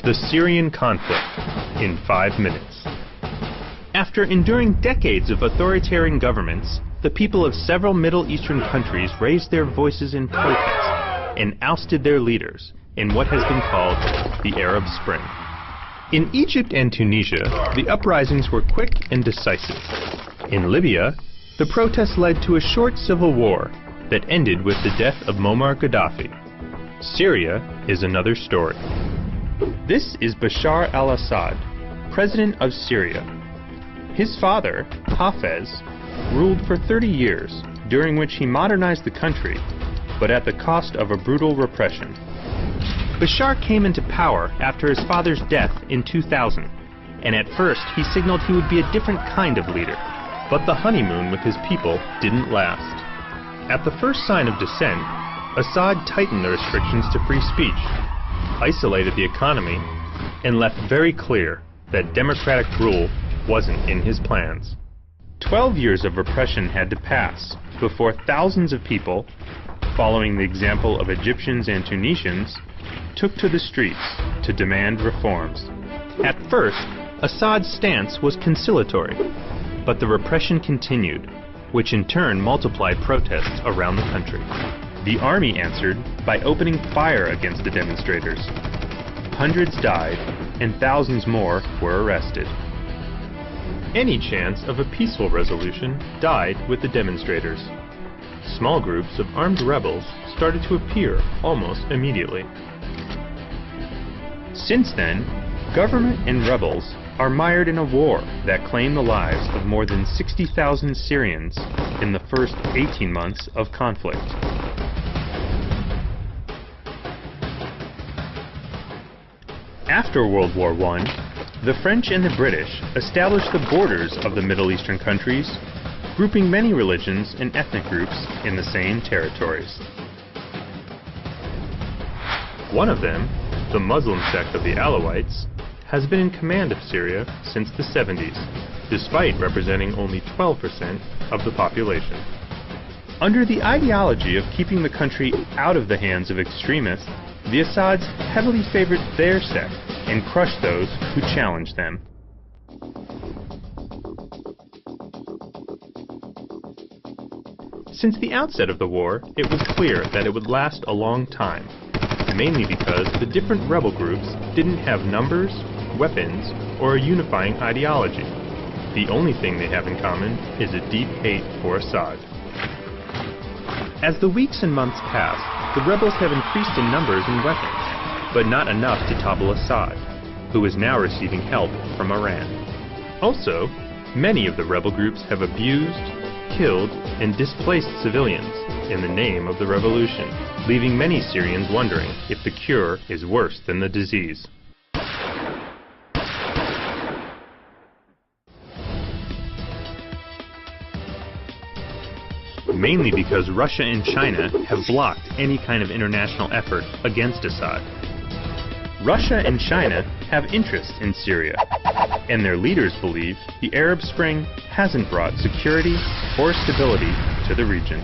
The Syrian conflict in 5 minutes. After enduring decades of authoritarian governments, the people of several Middle Eastern countries raised their voices in protest and ousted their leaders in what has been called the Arab Spring. In Egypt and Tunisia, the uprisings were quick and decisive. In Libya, the protests led to a short civil war that ended with the death of Muammar Gaddafi. Syria is another story. This is Bashar al-Assad, president of Syria. His father, Hafez, ruled for 30 years, during which he modernized the country, but at the cost of a brutal repression. Bashar came into power after his father's death in 2000, and at first he signaled he would be a different kind of leader, but the honeymoon with his people didn't last. At the first sign of dissent, Assad tightened the restrictions to free speech, isolated the economy, and left very clear that democratic rule wasn't in his plans. 12 years of repression had to pass before thousands of people, following the example of Egyptians and Tunisians, took to the streets to demand reforms. At first, Assad's stance was conciliatory, but the repression continued, which in turn multiplied protests around the country. The army answered by opening fire against the demonstrators. Hundreds died, and thousands more were arrested. Any chance of a peaceful resolution died with the demonstrators. Small groups of armed rebels started to appear almost immediately. Since then, government and rebels are mired in a war that claimed the lives of more than 60,000 Syrians in the first 18 months of conflict. After World War I, the French and the British established the borders of the Middle Eastern countries, grouping many religions and ethnic groups in the same territories. One of them, the Muslim sect of the Alawites, has been in command of Syria since the 70s, despite representing only 12% of the population. Under the ideology of keeping the country out of the hands of extremists, the Assads heavily favored their sect and crushed those who challenged them. Since the outset of the war, it was clear that it would last a long time, mainly because the different rebel groups didn't have numbers, weapons, or a unifying ideology. The only thing they have in common is a deep hate for Assad. As the weeks and months passed, the rebels have increased in numbers and weapons, but not enough to topple Assad, who is now receiving help from Iran. Also, many of the rebel groups have abused, killed, and displaced civilians in the name of the revolution, leaving many Syrians wondering if the cure is worse than the disease. Mainly because Russia and China have blocked any kind of international effort against Assad. Russia and China have interests in Syria, and their leaders believe the Arab Spring hasn't brought security or stability to the region.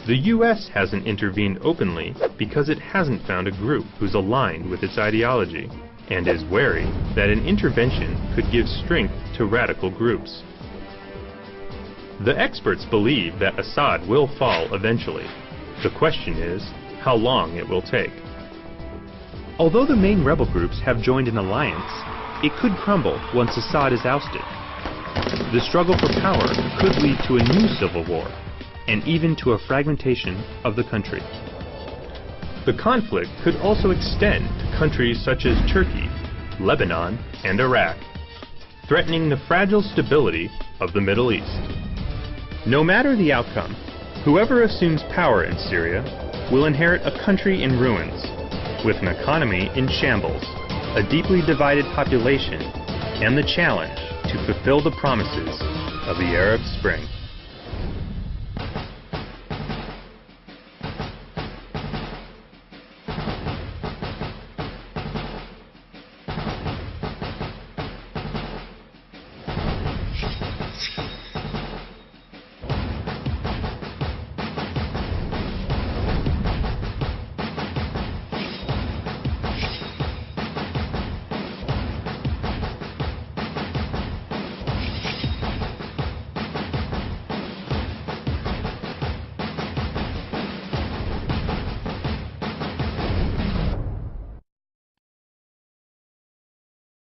The U.S. hasn't intervened openly because it hasn't found a group who's aligned with its ideology, and is wary that an intervention could give strength to radical groups. The experts believe that Assad will fall eventually. The question is how long it will take. Although the main rebel groups have joined an alliance, it could crumble once Assad is ousted. The struggle for power could lead to a new civil war, and even to a fragmentation of the country. The conflict could also extend to countries such as Turkey, Lebanon, and Iraq, threatening the fragile stability of the Middle East. No matter the outcome, whoever assumes power in Syria will inherit a country in ruins, with an economy in shambles, a deeply divided population, and the challenge to fulfill the promises of the Arab Spring.